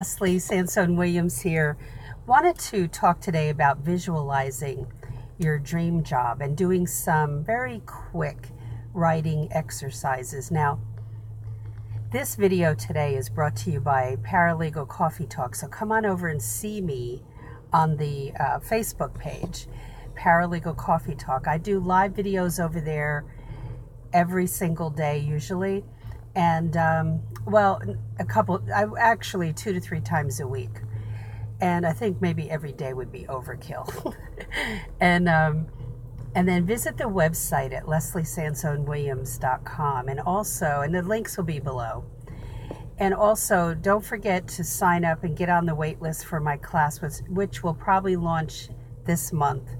Leslie Sansone Williams here. Wanted to talk today about visualizing your dream job and doing some very quick writing exercises. Now, this video today is brought to you by Paralegal Coffee Talk, so come on over and see me on the Facebook page, Paralegal Coffee Talk. I do live videos over there every single day usually, and actually 2 to 3 times a week, and I think maybe every day would be overkill. and then visit the website at lesliesansonewilliams.com, and the links will be below. And also, don't forget to sign up and get on the wait list for my class, which will probably launch this month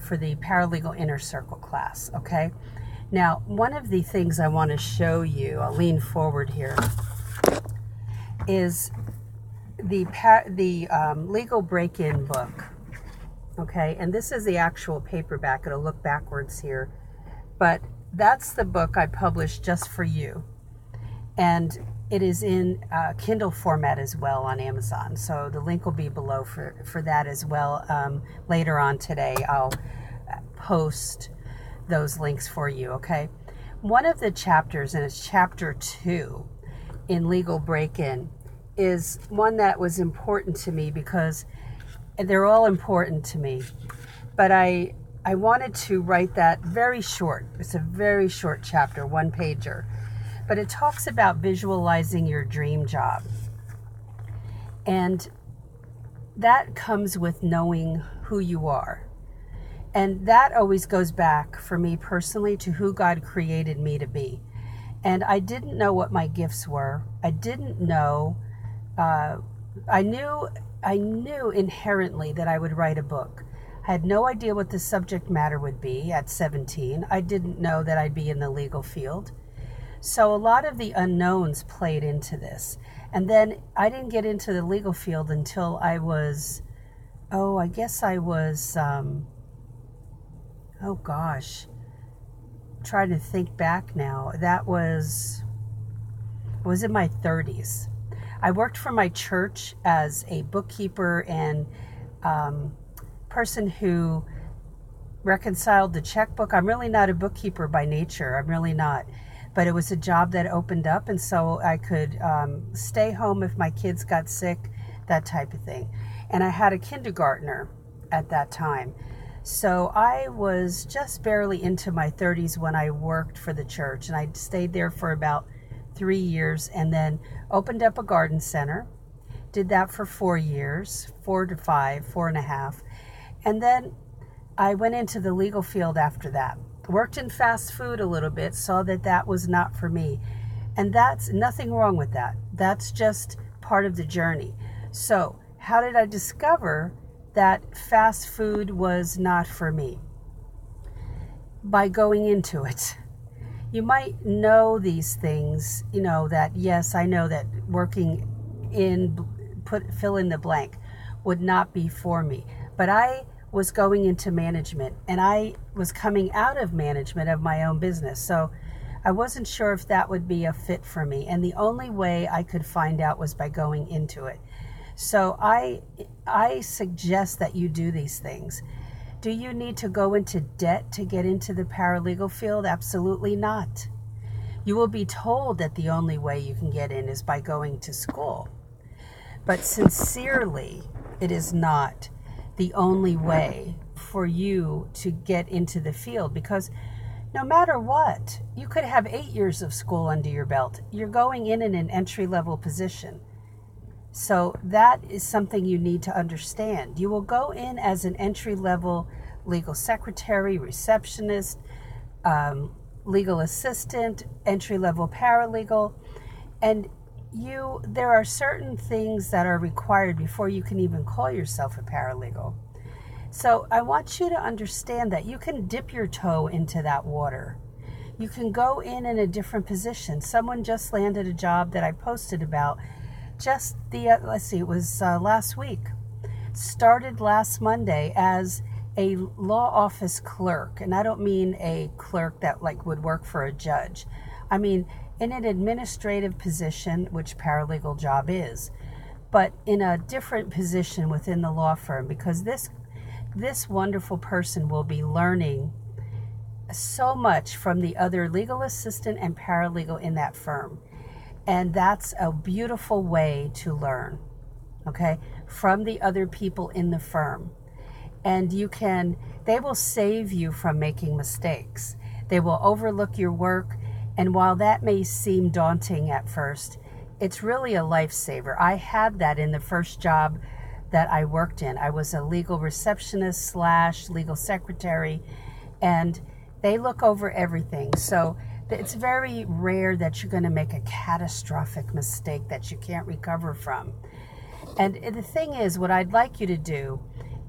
for the Paralegal Inner Circle class, okay? Now, one of the things I want to show you, I'll lean forward here, is the legal break-in book, okay? And this is the actual paperback. It'll look backwards here, but that's the book I published just for you. And it is in Kindle format as well on Amazon. So the link will be below for that as well. Later on today, I'll post those links for you, okay? One of the chapters, and it's chapter 2 in Legal Break-In, is one that was important to me because they're all important to me. But I wanted to write that very short. It's a very short chapter, 1-pager. But it talks about visualizing your dream job. And that comes with knowing who you are. And that always goes back, for me personally, to who God created me to be. And I didn't know what my gifts were. I didn't know. I knew inherently that I would write a book. I had no idea what the subject matter would be at 17. I didn't know that I'd be in the legal field. So a lot of the unknowns played into this. And then I didn't get into the legal field until I was, trying to think back now. I was in my 30s. I worked for my church as a bookkeeper and person who reconciled the checkbook. I'm really not a bookkeeper by nature. I'm really not. But it was a job that opened up, and so I could stay home if my kids got sick, that type of thing. And I had a kindergartner at that time. So I was just barely into my 30s when I worked for the church, and I stayed there for about 3 years and then opened up a garden center. Did that for 4 years, 4 to 5, 4.5. And then I went into the legal field after that. Worked in fast food a little bit, saw that was not for me. And that's nothing wrong with that. That's just part of the journey. So how did I discover that fast food was not for me? By going into it. You might know these things, that yes, I know that working fill in the blank would not be for me. But I was going into management, and I was coming out of management of my own business. So I wasn't sure if that would be a fit for me. And the only way I could find out was by going into it. So I suggest that you do these things. Do you need to go into debt to get into the paralegal field? Absolutely not. You will be told that the only way you can get in is by going to school. But sincerely, it is not the only way for you to get into the field, because no matter what, you could have 8 years of school under your belt. You're going in an entry-level position. So that is something you need to understand. You will go in as an entry-level legal secretary, receptionist, legal assistant, entry-level paralegal, and there are certain things that are required before you can even call yourself a paralegal. So I want you to understand that you can dip your toe into that water. You can go in a different position. Someone just landed a job that I posted about it was last week. Started last Monday as a law office clerk. And I don't mean a clerk that would work for a judge. I mean in an administrative position, which paralegal job is. but in a different position within the law firm, because this wonderful person will be learning so much from the other legal assistant and paralegal in that firm. And that's a beautiful way to learn, okay, from the other people in the firm. And they will save you from making mistakes. They will overlook your work. And while that may seem daunting at first, it's really a lifesaver. I had that in the first job that I worked in. I was a legal receptionist / legal secretary, and they look over everything. So it's very rare that you're going to make a catastrophic mistake that you can't recover from. And the thing is, what I'd like you to do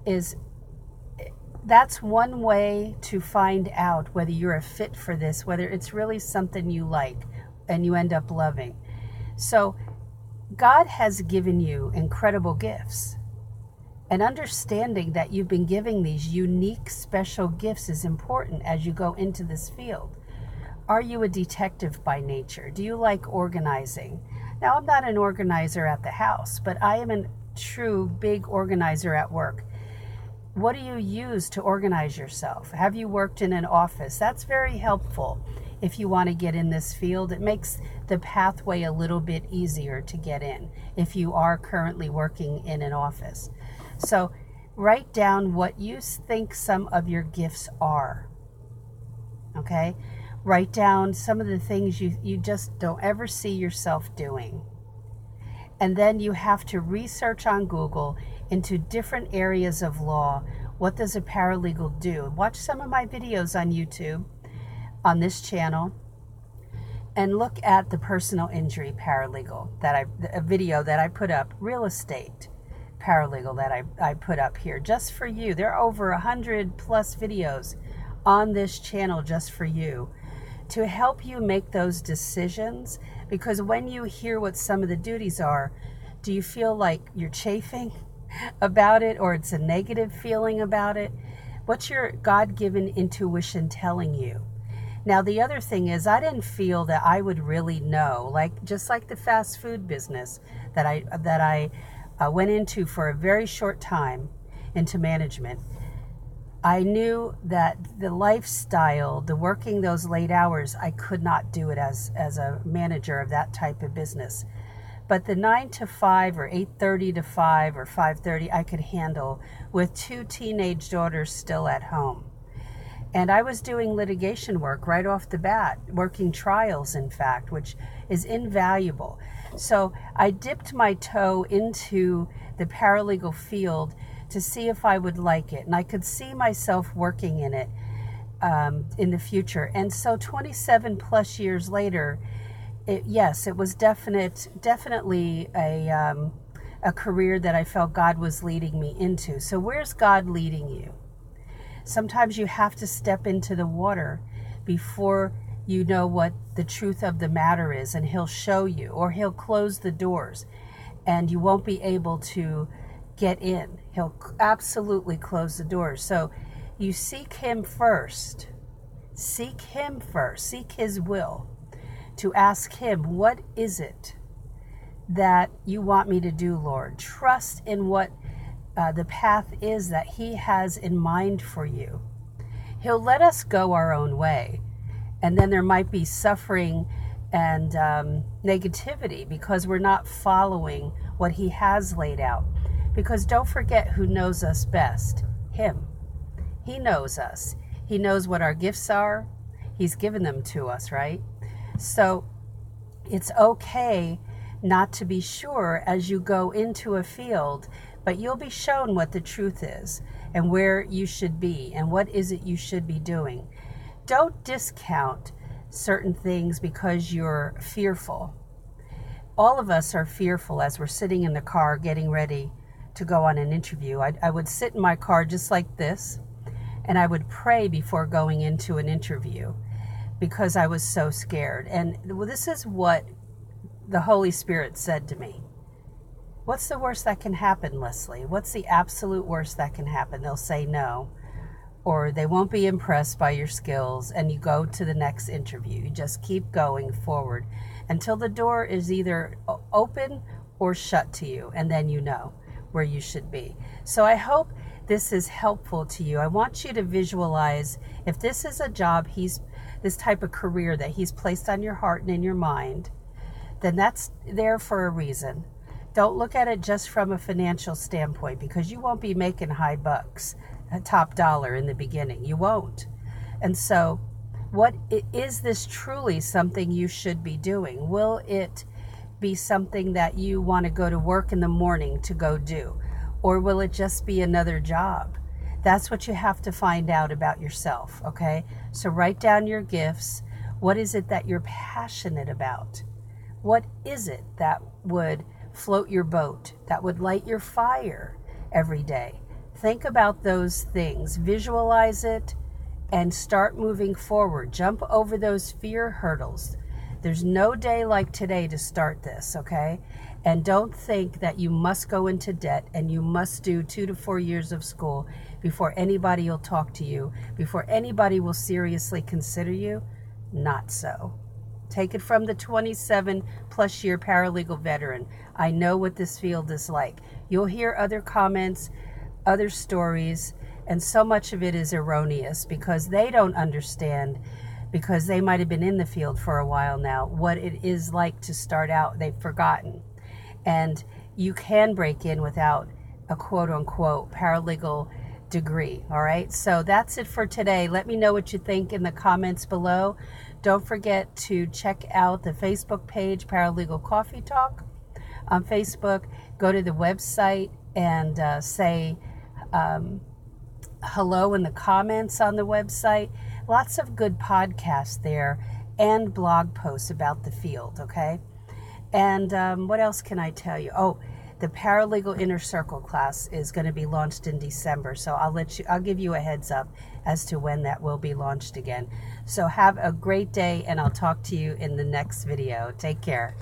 is, that's one way to find out whether you're a fit for this, whether it's really something you like and you end up loving. So God has given you incredible gifts. And understanding that you've been giving these unique, special gifts is important as you go into this field. Are you a detective by nature? Do you like organizing? Now, I'm not an organizer at the house, but I am a true big organizer at work. What do you use to organize yourself? Have you worked in an office? That's very helpful if you want to get in this field. It makes the pathway a little bit easier to get in if you are currently working in an office. So write down what you think some of your gifts are, okay? Write down some of the things you just don't ever see yourself doing. And then you have to research on Google into different areas of law. What does a paralegal do? Watch some of my videos on YouTube, on this channel, and look at the personal injury paralegal, a video that I put up, real estate paralegal that I put up here just for you. There are over 100 plus videos on this channel just for you to help you make those decisions. Because when you hear what some of the duties are, do you feel like you're chafing about it, or it's a negative feeling about it? What's your God-given intuition telling you? Now, the other thing is, I didn't feel that I would really know, just like the fast food business that I went into for a very short time into management. I knew that the lifestyle, the working those late hours, I could not do it as a manager of that type of business. But the 9 to 5 or 8:30 to 5 or 5:30, I could handle with 2 teenage daughters still at home. And I was doing litigation work right off the bat, working trials, in fact, which is invaluable. So I dipped my toe into the paralegal field to see if I would like it. And I could see myself working in it in the future. And so 27 plus years later, it was definitely a career that I felt God was leading me into. So where's God leading you? Sometimes you have to step into the water before you know what the truth of the matter is, and He'll show you, or He'll close the doors and you won't be able to get in. He'll absolutely close the doors. So you seek Him first. Seek Him first. Seek His will. To ask Him, what is it that you want me to do, Lord? Trust in what the path is that He has in mind for you. He'll let us go our own way. And then there might be suffering and negativity because we're not following what He has laid out. Because don't forget who knows us best. Him. He knows us. He knows what our gifts are. He's given them to us, right? So it's okay not to be sure as you go into a field, but you'll be shown what the truth is and where you should be and what is it you should be doing. Don't discount certain things because you're fearful. All of us are fearful as we're sitting in the car getting ready to go on an interview. I would sit in my car just like this, and I would pray before going into an interview because I was so scared. And this is what the Holy Spirit said to me. What's the worst that can happen, Leslie? What's the absolute worst that can happen? They'll say no, or they won't be impressed by your skills, and you go to the next interview. You just keep going forward until the door is either open or shut to you, and then you know where you should be. So I hope this is helpful to you. I want you to visualize, if this is a job, this type of career that he's placed on your heart and in your mind, then that's there for a reason. Don't look at it just from a financial standpoint, because you won't be making high bucks, top dollar in the beginning. You won't. And so is this truly something you should be doing? Will it be something that you want to go to work in the morning to go do? Or will it just be another job? That's what you have to find out about yourself, okay? So write down your gifts. What is it that you're passionate about? What is it that would float your boat, that would light your fire every day? Think about those things, visualize it, and start moving forward. Jump over those fear hurdles. There's no day like today to start this, okay? And don't think that you must go into debt and you must do 2 to 4 years of school before anybody will talk to you, before anybody will seriously consider you. Not so. Take it from the 27 plus year paralegal veteran. I know what this field is like. You'll hear other comments, other stories, and so much of it is erroneous because they don't understand, because they might have been in the field for a while now, what it is like to start out. They've forgotten. And you can break in without a quote-unquote paralegal degree, all right? So that's it for today. Let me know what you think in the comments below. Don't forget to check out the Facebook page, Paralegal Coffee Talk on Facebook. Go to the website and say hello in the comments on the website. Lots of good podcasts there and blog posts about the field, okay? And what else can I tell you? Oh, the Paralegal Inner Circle class is going to be launched in December, so I'll give you a heads up as to when that will be launched again. So have a great day, and I'll talk to you in the next video. Take care.